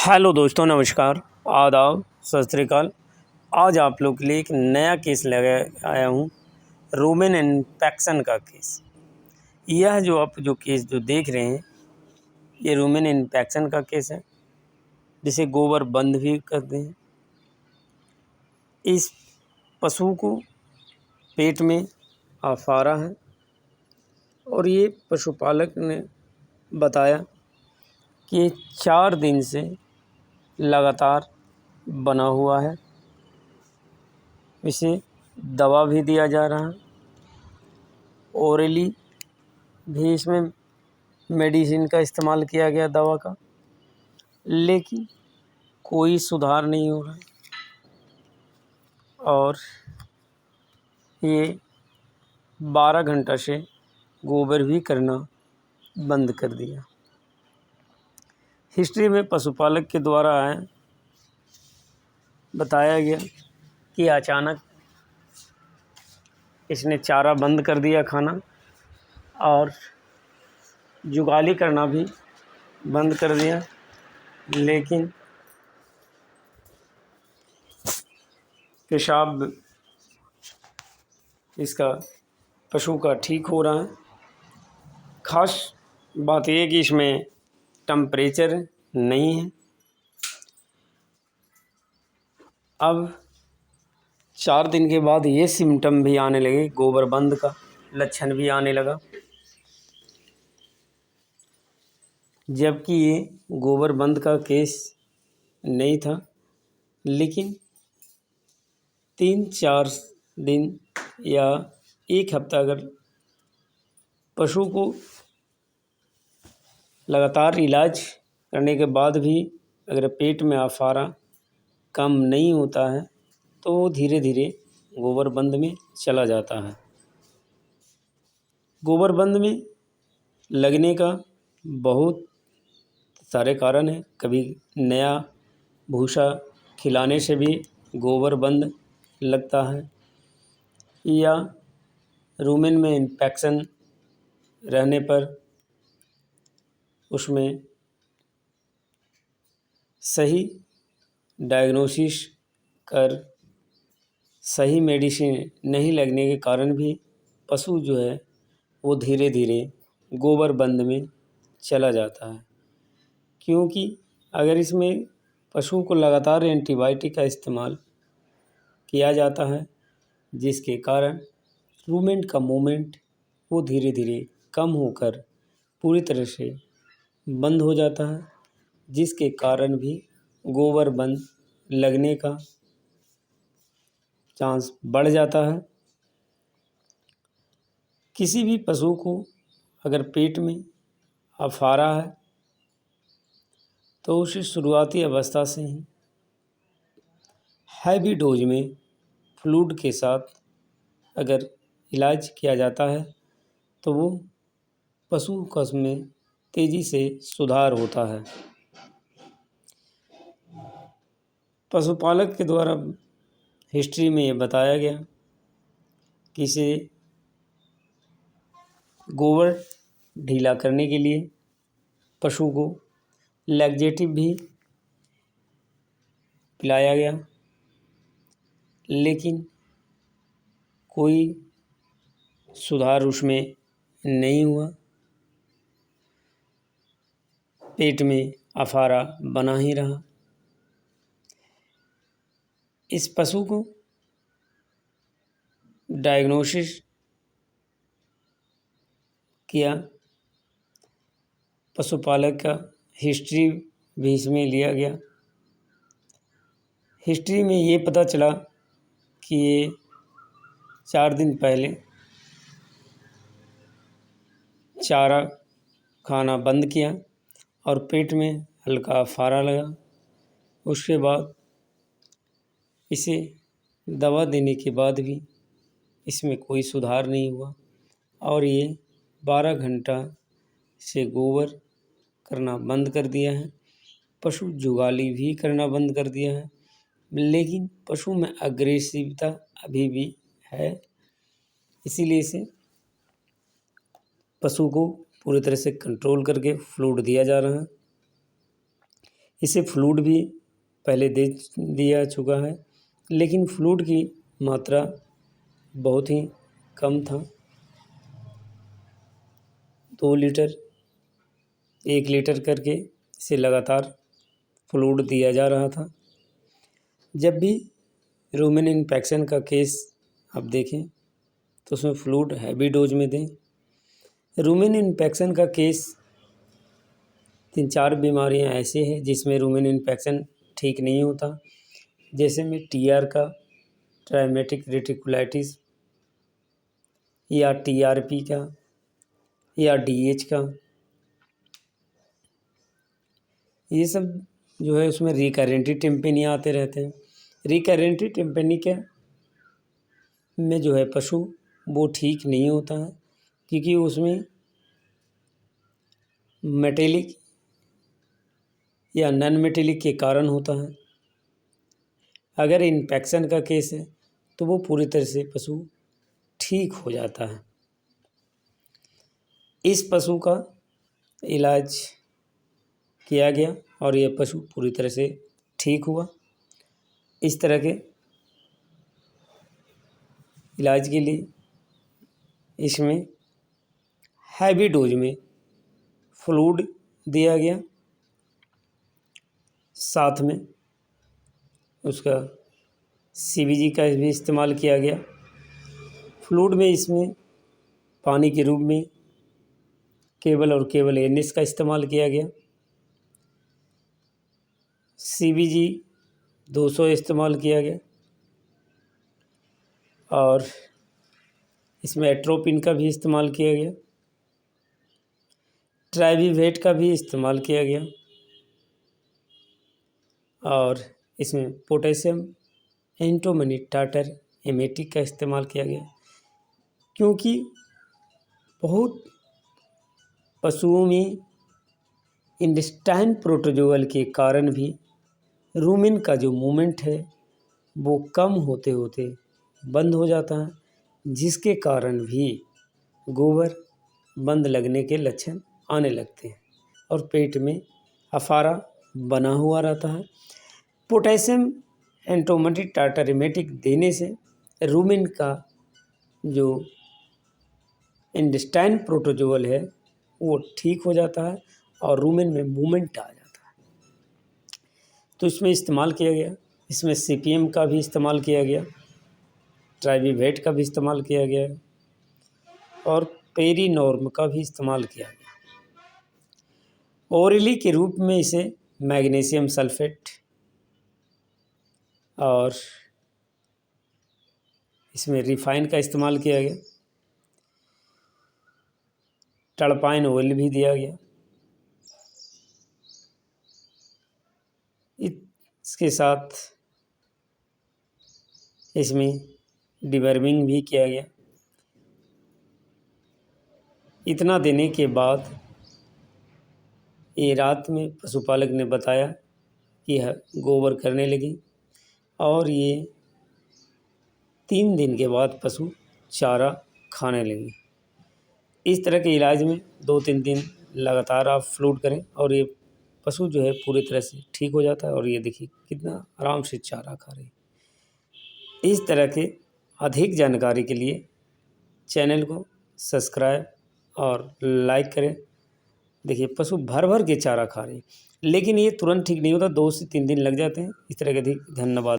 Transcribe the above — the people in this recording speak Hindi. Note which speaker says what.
Speaker 1: हेलो दोस्तों, नमस्कार, आदाब, सत श्री अकाल। आज आप लोग के लिए एक नया केस लेके आया हूँ, रूमेन इन्फेक्शन का केस। यह जो आप केस देख रहे हैं, ये रूमेन इन्फेक्शन का केस है, जिसे गोबर बंद भी करते हैं। इस पशु को पेट में आफारा है और ये पशुपालक ने बताया कि 4 दिन से लगातार बना हुआ है। इसे दवा भी दिया जा रहा है, ओरली भी इसमें मेडिसिन का इस्तेमाल किया गया दवा का, लेकिन कोई सुधार नहीं हो रहा है। और ये 12 घंटा से गोबर भी करना बंद कर दिया। हिस्ट्री में पशुपालक के द्वारा बताया गया कि अचानक इसने चारा बंद कर दिया खाना, और जुगाली करना भी बंद कर दिया। लेकिन पेशाब इसका पशु का ठीक हो रहा है। ख़ास बात यह कि इसमें टेम्परेचर नहीं है। अब 4 दिन के बाद ये सिम्टम भी आने लगे, गोबर बंद का लक्षण भी आने लगा, जबकि ये गोबर बंद का केस नहीं था। लेकिन 3-4 दिन या 1 हफ्ता अगर पशु को लगातार इलाज करने के बाद भी अगर पेट में आफारा कम नहीं होता है, तो वो धीरे धीरे गोबर बंद में चला जाता है। गोबर बंद में लगने का बहुत सारे कारण हैं। कभी नया भूसा खिलाने से भी गोबर बंद लगता है, या रूमेन में इन्फेक्शन रहने पर उसमें सही डायग्नोसिस कर सही मेडिसिन नहीं लगने के कारण भी पशु जो है वो धीरे धीरे गोबर बंद में चला जाता है। क्योंकि अगर इसमें पशु को लगातार एंटीबायोटिक का इस्तेमाल किया जाता है, जिसके कारण रूमेन का मूवमेंट वो धीरे धीरे कम होकर पूरी तरह से बंद हो जाता है, जिसके कारण भी गोबर बंद लगने का चांस बढ़ जाता है। किसी भी पशु को अगर पेट में आफारा है, तो उसे शुरुआती अवस्था से ही हैवी डोज में फ्लूइड के साथ अगर इलाज किया जाता है, तो वो पशु का में तेज़ी से सुधार होता है। पशुपालक के द्वारा हिस्ट्री में ये बताया गया कि इसे गोबर ढीला करने के लिए पशु को लैक्जेटिव भी पिलाया गया, लेकिन कोई सुधार उसमें नहीं हुआ। पेट में आफारा बना ही रहा। इस पशु को डायग्नोसिस किया, पशुपालक का हिस्ट्री भी इसमें लिया गया। हिस्ट्री में ये पता चला कि ये 4 दिन पहले चारा खाना बंद किया और पेट में हल्का आफारा लगा। उसके बाद इसे दवा देने के बाद भी इसमें कोई सुधार नहीं हुआ, और ये 12 घंटा से गोबर करना बंद कर दिया है। पशु जुगाली भी करना बंद कर दिया है, लेकिन पशु में अग्रेसिवता अभी भी है। इसीलिए इसे पशु को पूरी तरह से कंट्रोल करके फ्लूइड दिया जा रहा है। इसे फ्लूइड भी पहले दे दिया चुका है, लेकिन फ्लूइड की मात्रा बहुत ही कम था। 2 लीटर 1 लीटर करके इसे लगातार फ्लूइड दिया जा रहा था। जब भी रूमेन इन्फेक्शन का केस आप देखें तो उसमें फ्लूइड हैवी डोज में दें। रूमेन इन्फेक्शन का केस 3-4 बीमारियां ऐसे हैं जिसमें रूमेन इन्फेक्शन ठीक नहीं होता, जैसे में TR का, ट्राइमेटिक रेटिकुलाइटिस, या TRP का, या DH का। ये सब जो है उसमें रिकरेंटी टिम्पेनिया आते रहते हैं। रिकरेंटी टिम्पेनिया में जो है पशु वो ठीक नहीं होता है, क्योंकि उसमें मेटेलिक या नॉन मेटेलिक के कारण होता है। अगर इन्फेक्शन का केस है तो वो पूरी तरह से पशु ठीक हो जाता है। इस पशु का इलाज किया गया और यह पशु पूरी तरह से ठीक हुआ। इस तरह के इलाज के लिए इसमें हैवी डोज में फ्लूइड दिया गया, साथ में उसका CBG का भी इस्तेमाल किया गया। फ्लूइड में इसमें पानी के रूप में केवल और केवल NS का इस्तेमाल किया गया। CBG 200 इस्तेमाल किया गया और इसमें एट्रोपिन का भी इस्तेमाल किया गया, ट्राइवीवेट का भी इस्तेमाल किया गया और इसमें पोटेशियम एंटोमनी टाटर एमेटिक का इस्तेमाल किया गया, क्योंकि बहुत पशुओं में इंटेस्टाइन प्रोटोजोअल के कारण भी रूमेन का जो मूवमेंट है वो कम होते होते बंद हो जाता है, जिसके कारण भी गोबर बंद लगने के लक्षण आने लगते हैं और पेट में अफारा बना हुआ रहता है। पोटेशियम एंटोमनी टाटरेमेटिक देने से रूमेन का जो इंटेस्टाइन प्रोटोजोअल है वो ठीक हो जाता है और रूमेन में मूवमेंट आ जाता है। तो इसमें इस्तेमाल किया गया, इसमें CPM का भी इस्तेमाल किया गया, ट्राइवीवेट का भी इस्तेमाल किया गया और पेरीनॉर्म का भी इस्तेमाल किया गया। ओरली के रूप में इसे मैग्नीशियम सल्फेट और इसमें रिफाइन का इस्तेमाल किया गया, टड़पाइन ऑयल भी दिया गया। इसके साथ इसमें डिवर्मिंग भी किया गया। इतना देने के बाद ये रात में पशुपालक ने बताया कि गोबर करने लगी और ये 3 दिन के बाद पशु चारा खाने लगी। इस तरह के इलाज में 2-3 दिन लगातार आप फ्लूइड करें और ये पशु जो है पूरी तरह से ठीक हो जाता है और ये देखिए कितना आराम से चारा खा रही है। इस तरह के अधिक जानकारी के लिए चैनल को सब्सक्राइब और लाइक करें। देखिए पशु भर भर के चारा खा रहे हैं, लेकिन ये तुरंत ठीक नहीं होता, 2 से 3 दिन लग जाते हैं। इस तरह के अधिक धन्यवाद।